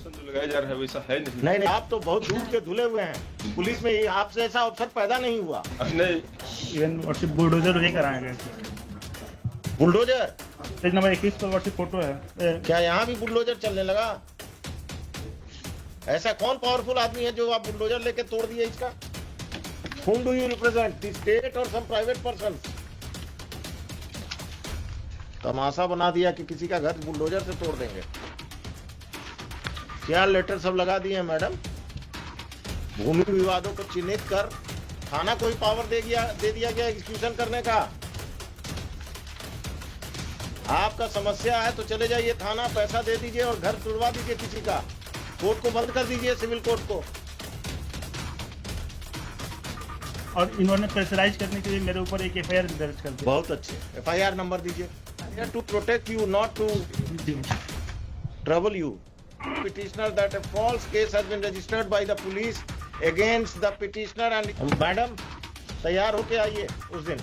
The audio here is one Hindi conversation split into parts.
एलिगेशन जो लगाया जा रहा है वैसा है नहीं। नहीं नहीं, आप तो बहुत दूर के धुले हुए हैं। पुलिस में आपसे ऐसा अवसर पैदा नहीं हुआ। नहीं, इवन व्हाट्सएप बुलडोजर ये कराया गया। बुलडोजर पेज नंबर 21 पर व्हाट्सएप फोटो है। क्या यहाँ भी बुलडोजर चलने लगा? ऐसा कौन पावरफुल आदमी है जो आप बुलडोजर लेके तोड़ दिए इसका? Whom do you represent? The state or some private person? तमाशा बना दिया कि किसी का घर बुलडोजर से तोड़ देंगे। क्या लेटर सब लगा दिए मैडम? भूमि विवादों को चिन्हित कर थाना को ही पावर दे दिया गया एग्जीक्यूशन करने का। आपका समस्या है तो चले जाइए थाना, पैसा दे दीजिए और घर तुड़वा दीजिए किसी का। कोर्ट को बंद कर दीजिए, सिविल कोर्ट को। और इन्होंने प्रेशराइज करने के लिए मेरे ऊपर एक एफआईआर दर्ज कर दिया। बहुत अच्छे, एफआईआर नंबर दीजिए। To protect you, not to trouble you. Petitioner that a false case has been registered by the police against the petitioner and madam तैयार होके आइए उस दिन।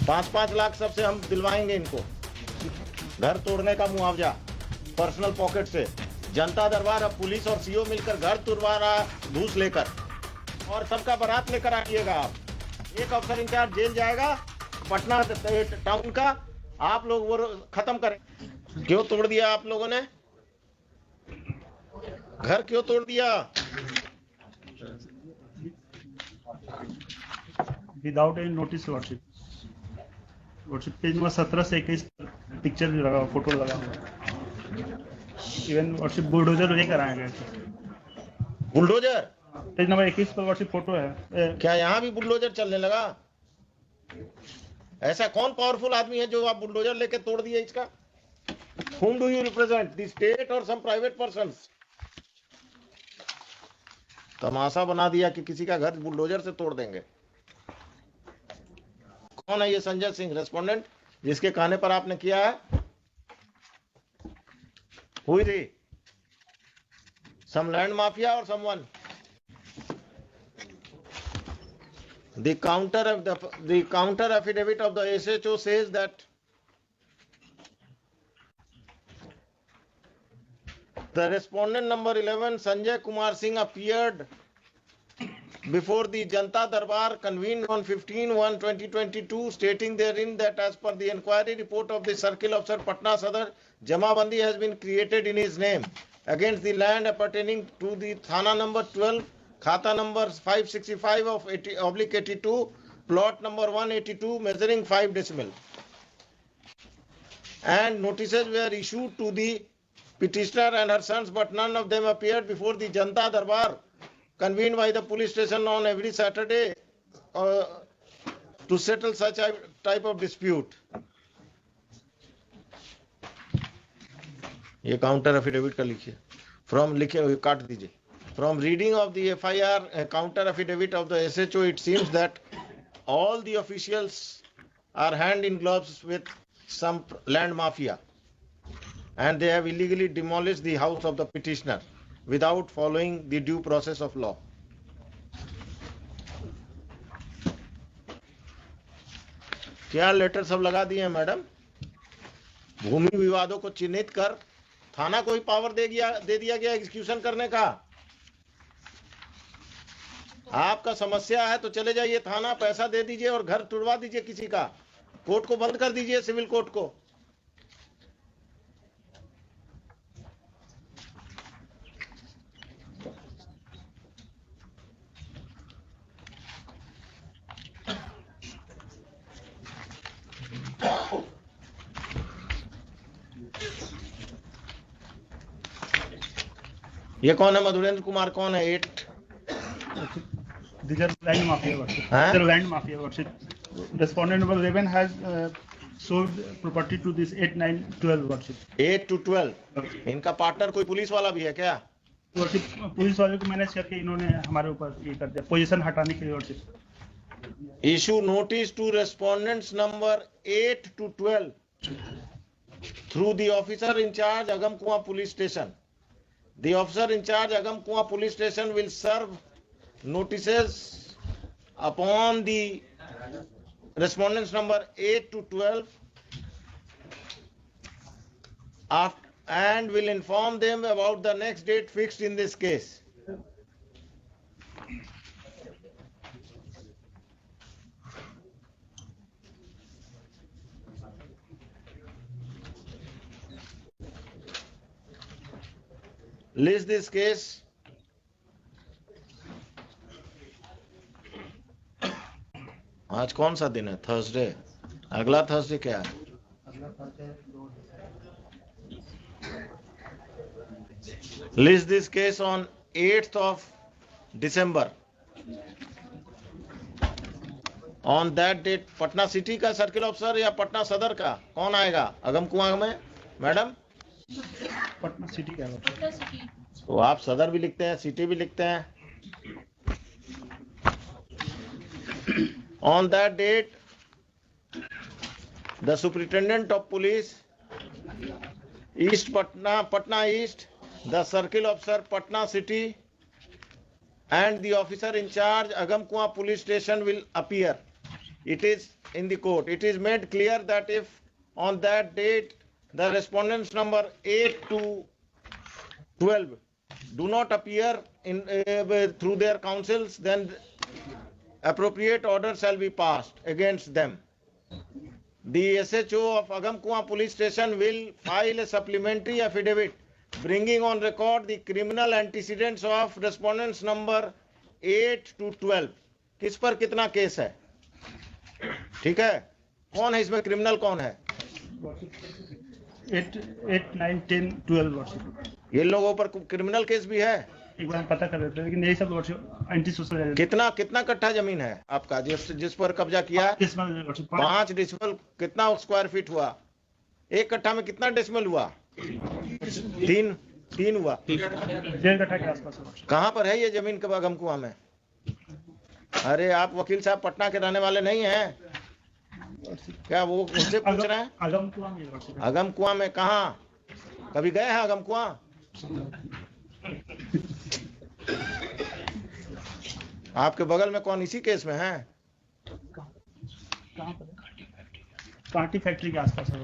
5-5 लाख सबसे हम दिलवाएंगे इनको, घर तोड़ने का मुआवजा पर्सनल पॉकेट से। जनता दरबार अब पुलिस और सीओ मिलकर घर तुड़वा रहा घूस लेकर, और सबका बारात लेकर आइएगा आप। एक अफसर इंचार्ज जेल जाएगा पटना टाउन का, आप लोग वो खत्म करें। क्यों तोड़ दिया आप लोगों ने घर? क्यों तोड़ दिया? Without any notice WhatsApp page number 17 से 21 पिक्चर भी लगा, फोटो लगा हुआ। इवन व्हाट्सएप बुलडोजर ये कराया गया। बुलडोजर पेज नंबर 21 पर व्हाट्सएप फोटो है। क्या यहाँ भी बुलडोजर चलने लगा? ऐसा कौन पावरफुल आदमी है जो आप बुलडोजर लेके तोड़ दिए इसका? Whom do you represent? The state or some private persons? तमाशा बना दिया कि किसी का घर बुलडोजर से तोड़ देंगे। कौन है ये संजय सिंह रेस्पोंडेंट जिसके कहने पर आपने किया है? हुई थी some land mafia or someone? The counter affidavit of the SHO says that the respondent number 11 Sanjay Kumar Singh appeared before the Janta Darbar convened on 15/1/2022, stating therein that as per the inquiry report of the Circle Officer Patna Sadar, Jamabandi has been created in his name against the land appertaining to the Thana number 12, Khata number 565 of 80/82, plot number 182, measuring 5 decimal. And notices were issued to the petitioner and her sons, but none of them appeared before the Janta Darbar convened by the police station on every Saturday to settle such a type of dispute. ये काउंटर एफिडेविट का लिखिए। काट दीजिए। From reading of the FIR counter affidavit of the SHO, it seems that all the officials are hand in gloves with some land mafia, and they have illegally demolished the house of the petitioner without following the due process of law. क्या लेटर सब लगा दिए हैं मैडम? भूमि विवादों को चिन्हित कर थाना को ही पावर दे दिया गया एग्जीक्यूशन करने का। आपका समस्या है तो चले जाइए थाना, पैसा दे दीजिए और घर तुड़वा दीजिए किसी का। कोर्ट को बंद कर दीजिए, सिविल कोर्ट को। ये कौन है? मधुरेंद्र कुमार कौन है? 8 These are land mafia worship. Huh? These are land mafia worship. Respondent number 11 has sold property to this 8, 9, 12 worship. 8 to 12। इनका पार्टनर कोई पुलिस वाला भी है क्या? वर्षिप पुलिस वाले को मैनेज करके इन्होंने हमारे ऊपर ये कर दिया, पोजीशन हटाने के लिए worship. Issue notice to respondents number 8 to 12 through the officer in charge Agam Kuan Police Station. The officer in charge Agam Kuan Police Station will serve notices upon the respondents number 8 to 12 and will inform them about the next date fixed in this case. List this case. आज कौन सा दिन है? थर्सडे। अगला थर्सडे क्या है? List this case on 8th of December. On that date, Patna city का सर्किल ऑफिसर या पटना सदर का कौन आएगा अगम कुआं में? मैडम पटना सिटी का है। तो आप सदर भी लिखते हैं, सिटी भी लिखते हैं। On that date, the Superintendent of Police, East Patna East, the Circle Officer Patna City, and the officer in charge Agam Kuan Police Station will appear. It is in the court. It is made clear that if on that date the respondents number 8 to 12 do not appear in through their counsels, then appropriate order shall be passed against them. The SHO of Agam Kuan Police Station will file a supplementary affidavit bringing on record the criminal antecedents of respondents number 8 to 12. किस पर कितना केस है? ठीक है, कौन है इसमें? क्रिमिनल कौन है? 8, 9, 10, 12 ये लोगों पर क्रिमिनल केस भी है। एक बार पता कर लेते हैं, लेकिन यही सब एंटी सोशल। कितना कट्ठा जमीन है आपका जिस पर कब्जा किया? 5 डेसिमल। कितना स्क्वायर फीट हुआ? एक कट्ठा में कितना डेसिमल हुआ? 3 हुआ। 1.5 कट्ठा के आसपास। कहाँ पर है ये जमीन कब अगम कुआं में? अरे आप वकील साहब पटना के रहने वाले नहीं हैं क्या? वो उनसे पूछ रहे हैं। अगम कुआं में। अगम कुआं में कहाँ? कभी गए हैं अगम कुआं? आपके बगल में कौन इसी केस में है? कांटी फैक्ट्री के आसपास है।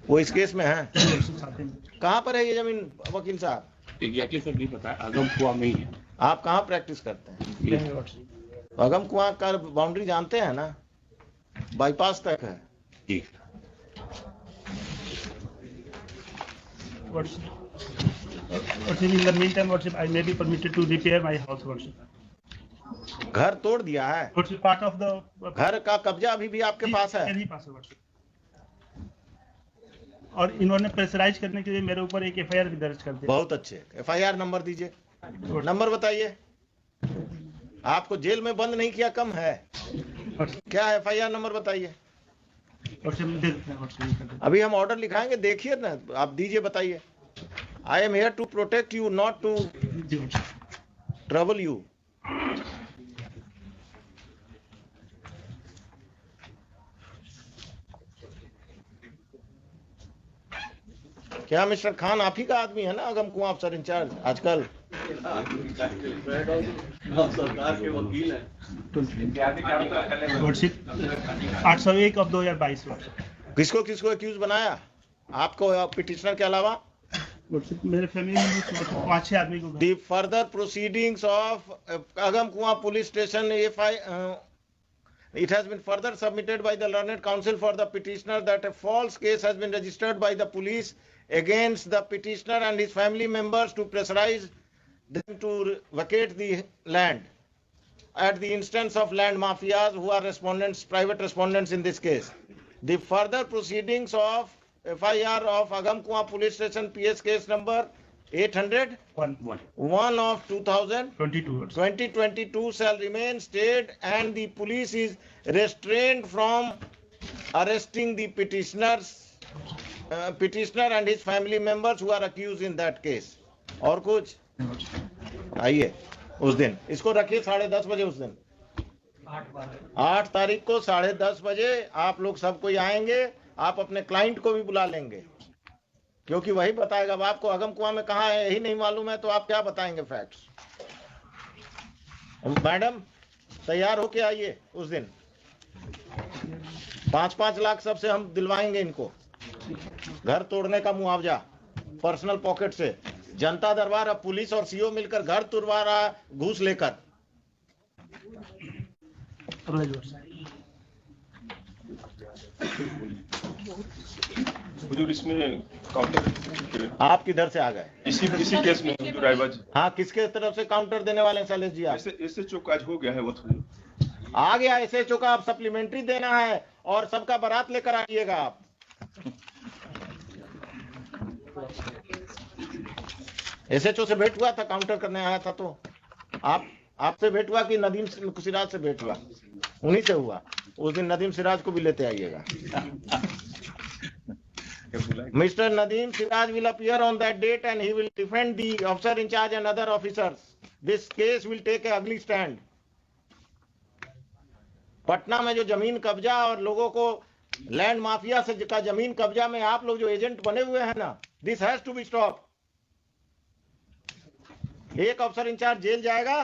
वो इस केस में है? कहाँ पर है ये जमीन वकील साहब? एग्जैक्टली सर नहीं पता, अगम कुआं में ही है। आप कहाँ प्रैक्टिस करते हैं? अगम कुआं का बाउंड्री जानते हैं ना? बाईपास तक है जी। In the meantime, worship, I may be permitted to repair my house, worship. घर तोड़ दिया है? Worship, part of the घर का कब्जा अभी भी आपके पास है? मेरे ही पास है, worship. और इन्होंने प्रेशराइज करने के लिए मेरे ऊपर एक एफआईआर भी दर्ज कर दिया। बहुत अच्छे। एफआईआर नंबर दीजिए। नंबर बताइए। आपको जेल में बंद नहीं किया कम है क्या? एफआईआर नंबर बताइए। अभी हम ऑर्डर लिखाएंगे, देखिए ना, आप दीजिए, बताइए। I am here to protect you, not to trouble you. क्या मिस्टर खान आप ही का आदमी है ना अगम कुआं अफसर इंचार्ज आजकल? सरकार के वकील हैं। 801 of 2022। किसको एक्यूज बनाया? आपको पिटिशनर के अलावा? मेरे फैमिली में 5-6 आदमी को। The further proceedings of Agam Kuan Police Station, it has been further submitted by the learned counsel for the petitioner that a false case has been registered by the police against the petitioner and his family members to pressurize them to vacate the land at the instance of land mafias who are respondents, private respondents in this case. The further proceedings of FIR of Agam Kuan Police Station PS case number 801 of 2022 shall remain stayed, and the police is restrained from arresting the petitioner and his family members who are accused in that case. और कुछ? आइए उस दिन इसको रखिए 10:30 बजे। उस दिन 8 तारीख को 10:30 बजे आप लोग सब कोई आएंगे। आप अपने क्लाइंट को भी बुला लेंगे क्योंकि वही बताएगा। अब आपको अगम कुआं में कहाँ है यही नहीं मालूम है तो आप क्या बताएंगे फैक्ट्स? मैडम तैयार होके आइए उस दिन। 5-5 लाख सबसे हम दिलवाएंगे इनको। घर तोड़ने का मुआवजा पर्सनल पॉकेट से। जनता दरबार अब पुलिस और सीओ मिलकर घर तुड़वा रहा है घूस लेकर। हुजूर इसमें काउंटर आप किधर से आ गए? इसी केस में हुजूर आइबाज हाँ, किसके तरफ से काउंटर देने वाले हैं शैलेश जी आप? ऐसे चौकाज हो गया है वो हुजूर। आ गया ऐसे चौका, आप सप्लीमेंट्री देना है और सबका बारात लेकर आइएगा आप। एसएचओ से भेंट हुआ था, काउंटर करने आया था, तो आपसे भेंट हुआ कि नदीम सिराज से भेंट हुआ? उन्हीं से हुआ। उस दिन नदीम सिराज को भी लेते आइएगा। Mr. Nadeem Siraj will appear on that date and he will defend the officer in charge and other officers. This case will take a ugly stand. Patna में जो जमीन कब्जा और लोगों को लैंड माफिया से का जमीन कब्जा में आप लोग जो एजेंट बने हुए हैं ना, this has to be stop. एक अफसर इंचार्ज जेल जाएगा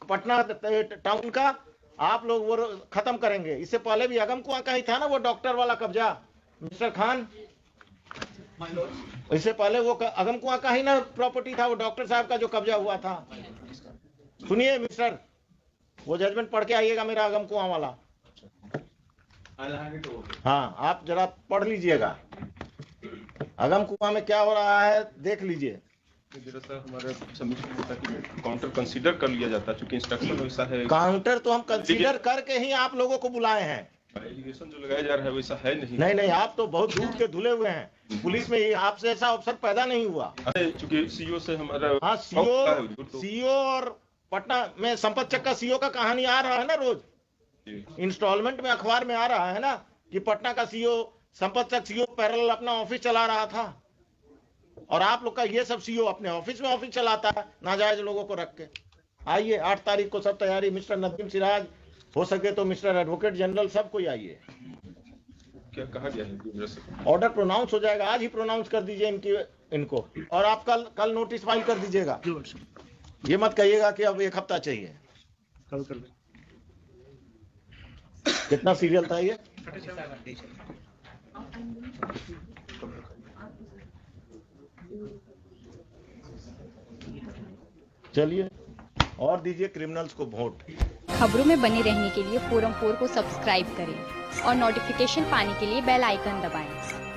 पटना टाउन का, आप लोग वो खत्म करेंगे। इससे पहले भी अगम कुआं का ही था ना वो डॉक्टर वाला कब्जा, मिस्टर खान। इससे पहले वो अगम कुआं का ही ना प्रॉपर्टी था, वो डॉक्टर साहब का जो कब्जा हुआ था। सुनिए मिस्टर, वो जजमेंट पढ़ के आइएगा मेरा अगम कुआं वाला। हाँ, आप जरा पढ़ लीजिएगा अगम कुआं में क्या हो रहा है, देख लीजिए। हमारे काउंटर कंसीडर कर लिया जाता है, क्योंकि इंस्ट्रक्शन वैसा है। काउंटर तो हम कंसीडर करके ही आप लोगों को बुलाए हैं। एलिगेशन जो लगाया जा रहा है वैसा है नहीं। नहीं, आप तो बहुत दूर के धुले हुए हैं। पुलिस में आपसे ऐसा अवसर पैदा नहीं हुआ। अरे चूंकि सीओ से हमारा हाँ, सीओ और पटना में संपत चक्का सीओ का कहानी आ रहा है ना रोज, इंस्टॉलमेंट में अखबार में आ रहा है ना कि पटना का सीओ संपत चक सीओ पैरेलल अपना ऑफिस चला रहा था, और आप लोग का ये सब सीओ अपने ऑफिस में ऑफिस चलाता है नाजायज लोगों को रख के। आइए 8 तारीख को सब तैयारी, मिस्टर नदीम सिराज, हो सके तो मिस्टर एडवोकेट जनरल, सब कोई आइए। क्या कहा गया है? ऑर्डर प्रोनाउंस हो जाएगा, आज ही प्रोनाउंस कर दीजिए इनको, और आप कल नोटिस फाइल कर दीजिएगा। ये मत कहिएगा कि अब 1 हफ्ता चाहिए। कल कर लें। कितना सीरियल था ये? चलिए, और दीजिए क्रिमिनल्स को वोट। खबरों में बने रहने के लिए फोरम 4 को सब्सक्राइब करें और नोटिफिकेशन पाने के लिए बेल आइकन दबाएं।